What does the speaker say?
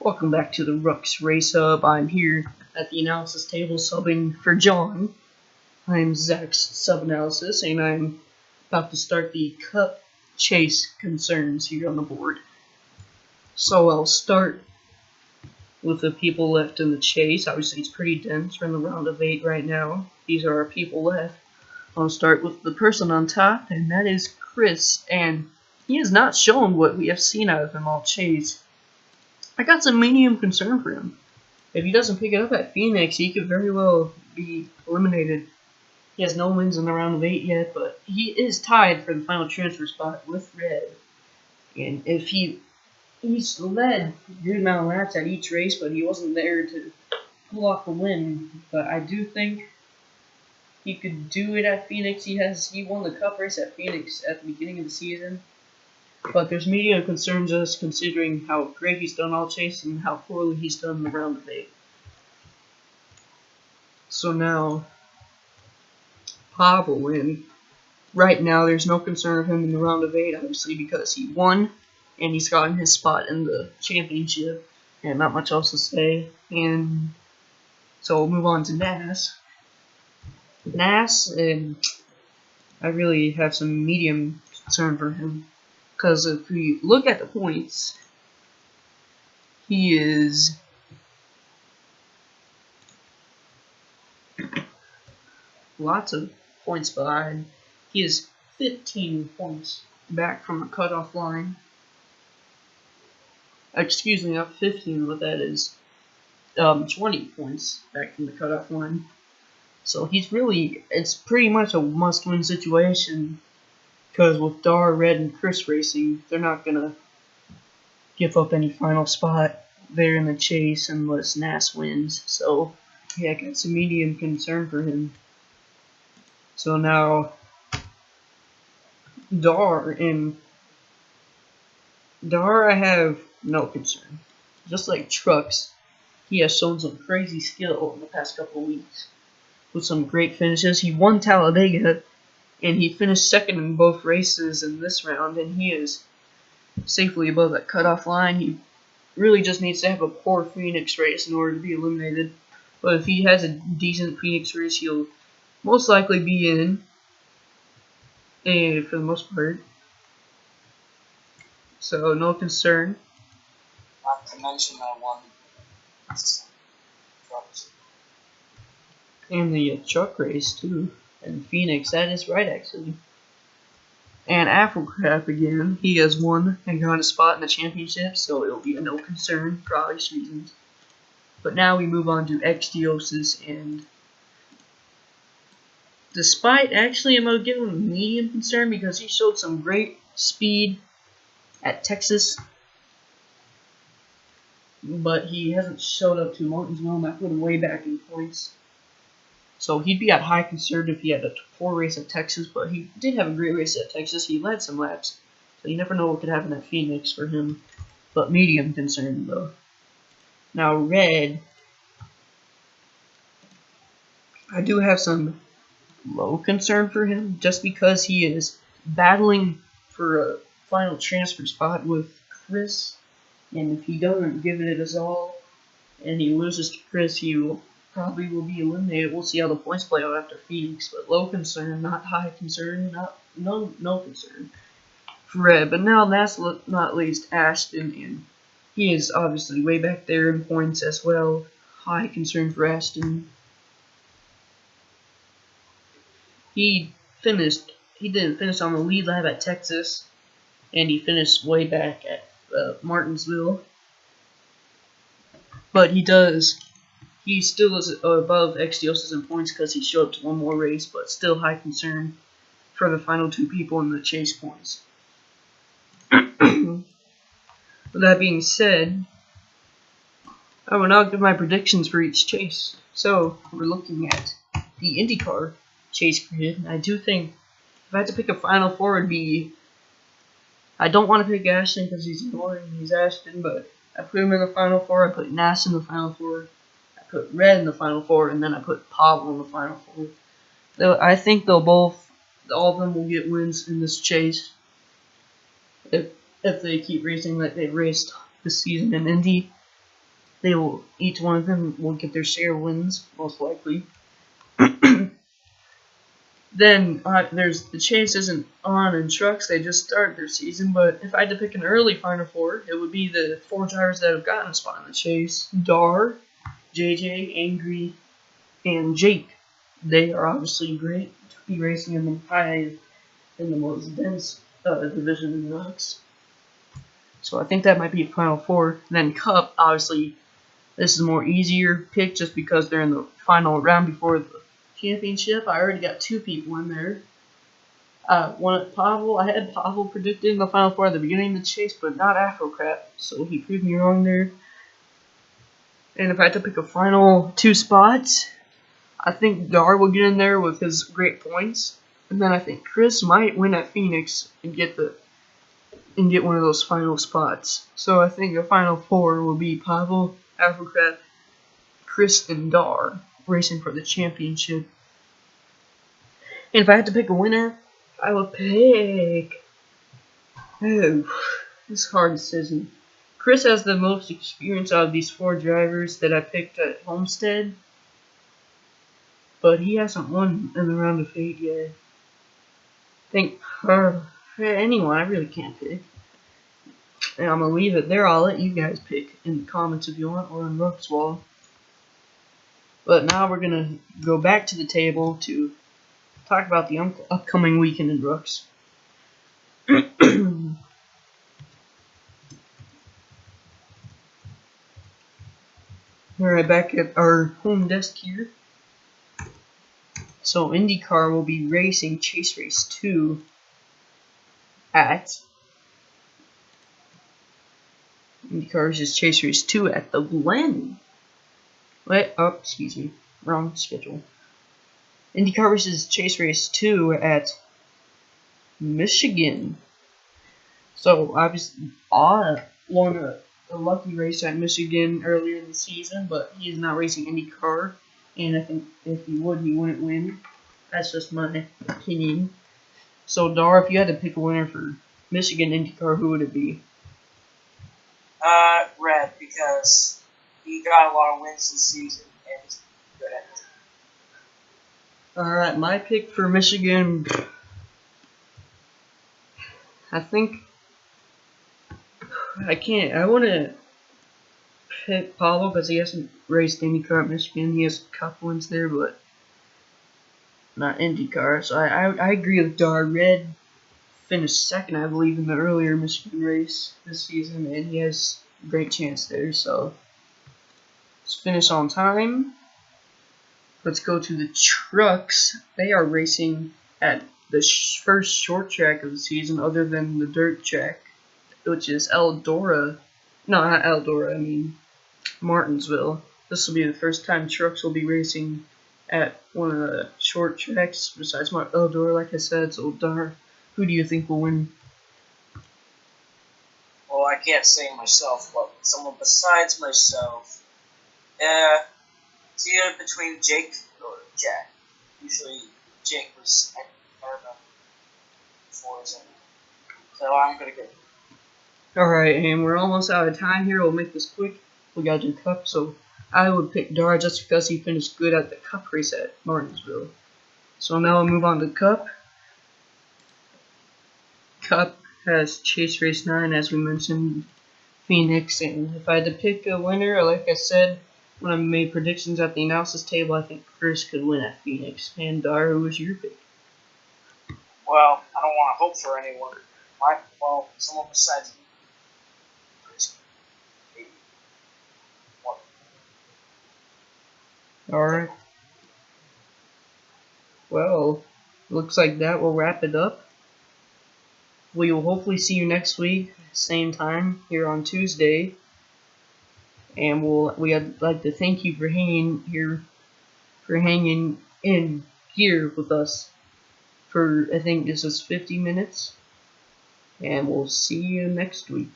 Welcome back to the RUCS Race Hub. I'm here at the analysis table subbing for John. I'm Zach's sub-analysis, and I'm about to start the Cup Chase concerns here on the board. So I'll start with the people left in the chase. Obviously it's pretty dense. We're in the round of 8 right now. These are our people left. I'll start with the person on top, and that is Chris, and he has not shown what we have seen out of him all chase. I got some medium concern for him. If he doesn't pick it up at Phoenix, he could very well be eliminated. He has no wins in the round of 8 yet, but he is tied for the final transfer spot with Red. And if he's led a good amount of laps at each race, but he wasn't there to pull off the win. But I do think he could do it at Phoenix. He won the Cup race at Phoenix at the beginning of the season. But there's medium concerns us considering how great he's done all chase and how poorly he's done in the round of 8. So now, Pavel, and right now there's no concern of him in the round of 8, obviously because he won and he's gotten his spot in the championship, and not much else to say. And so we'll move on to Nas. And I really have some medium concern for him. Because if we look at the points, he is lots of points behind. He is 15 points back from the cutoff line. Excuse me, not 15, but that is 20 points back from the cutoff line. So it's pretty much a must-win situation. Because with Dar, Red, and Chris racing, they're not going to give up any final spot there in the chase unless Nas wins. So, yeah, I got some medium concern for him. So now, Dar I have no concern. Just like Trucks, he has shown some crazy skill in the past couple of weeks with some great finishes. He won Talladega, and he finished second in both races in this round, and he is safely above that cutoff line. He really just needs to have a poor Phoenix race in order to be eliminated. But if he has a decent Phoenix race, he'll most likely be in, for the most part. So, no concern. Not to mention that one. And the truck race, too. And Phoenix, that is right, actually. And Afrocrap again, he has won and got a spot in the championship, so it'll be a no concern for obvious reasons. But now we move on to Xdiosis, and despite actually I'm going to give him a medium concern because he showed some great speed at Texas, but he hasn't showed up to Martinsville, and I put him way back in points. So he'd be at high concern if he had a poor race at Texas, but he did have a great race at Texas. He led some laps, so you never know what could happen at Phoenix for him. But medium concern, though. Now, Red, I do have some low concern for him, just because he is battling for a final transfer spot with Chris, and if he doesn't give it his all, and he loses to Chris, he probably will be eliminated. We'll see how the points play out after Phoenix, but low concern, not high concern, no concern for Red. But now last but not least, Ashton, and he is obviously way back there in points as well. High concern for Ashton. He didn't finish on the lead lap at Texas, and he finished way back at Martinsville. But he still is above Xdiosis in points because he showed up to one more race, but still high concern for the final 2 people in the chase points. With that being said, I will now give my predictions for each chase. So, we're looking at the IndyCar chase grid. I do think if I had to pick a final 4, it'd be, I don't want to pick Ashton because he's annoying, he's Ashton, but I put him in the final 4, I put Nash in the final 4, put Red in the final 4, and then I put Pavel in the final 4. I think all of them will get wins in this chase if they keep racing like they've raced this season in Indy. each one of them will get their share of wins, most likely. Then there's the chase isn't on in trucks, they just started their season, but if I had to pick an early Final Four, it would be the 4 drivers that have gotten a spot in the chase: Dar, JJ, Angry, and Jake. They are obviously great to be racing in the most dense division in RUCS. So I think that might be a Final Four. Then Cup, obviously, this is a more easier pick just because they're in the final round before the championship. I already got 2 people in there. Pavel. I had Pavel predicted in the Final Four at the beginning of the chase, but not Afrocrap, so he proved me wrong there. And if I had to pick a final 2 spots, I think Dar will get in there with his great points, and then I think Chris might win at Phoenix and get one of those final spots. So I think the Final Four will be Pavel, Afrocrap, Chris, and Dar racing for the championship. And if I had to pick a winner, I would pick... Oh, this is a hard decision. Chris has the most experience out of these 4 drivers that I picked at Homestead, but he hasn't won in the round of 8 yet. I think anyone, I really can't pick. And I'm going to leave it there. I'll let you guys pick in the comments if you want, or on RUCS wall. But now we're going to go back to the table to talk about the upcoming weekend in RUCS. Alright, back at our home desk here. So IndyCar will be racing Chase Race 2 at IndyCar versus Chase Race 2 at the Glen. Excuse me, wrong schedule. IndyCar versus Chase Race 2 at Michigan. So obviously, I won a lucky race at Michigan earlier in the season, but he's not racing IndyCar, and I think if he would, he wouldn't win. That's just my opinion. So Dar, if you had to pick a winner for Michigan IndyCar, who would it be? Red, because he got a lot of wins this season and he's good at it. Alright, my pick for Michigan, I think I want to pick Pablo because he hasn't raced IndyCar at Michigan. He has a couple wins there, but not IndyCar. So I agree with Dar. Red finished second, I believe, in the earlier Michigan race this season, and he has a great chance there. So let's finish on time. Let's go to the trucks. They are racing at the first short track of the season other than the dirt track, which is Eldora. No, not Eldora, I mean Martinsville. This will be the first time trucks will be racing at one of the short tracks besides Eldora, like I said. So, Dar, who do you think will win? Well, I can't say myself, but someone besides myself. It's either between Jake or Jack. Usually Jake was at Arba before, so I'm gonna go. Alright, and we're almost out of time here. We'll make this quick. We gotta do Cup, so I would pick Dar just because he finished good at the Cup race at Martinsville. So now we'll move on to Cup. Cup has Chase Race 9, as we mentioned, Phoenix, and if I had to pick a winner, like I said when I made predictions at the analysis table, I think Chris could win at Phoenix. And Dar, who was your pick? Well, I don't want to hope for anyone. Someone besides me. Maybe. One. Alright. Well, looks like that will wrap it up. We will hopefully see you next week, same time, here on Tuesday. And we'd like to thank you for hanging in here with us for, I think this is 50 minutes. And we'll see you next week.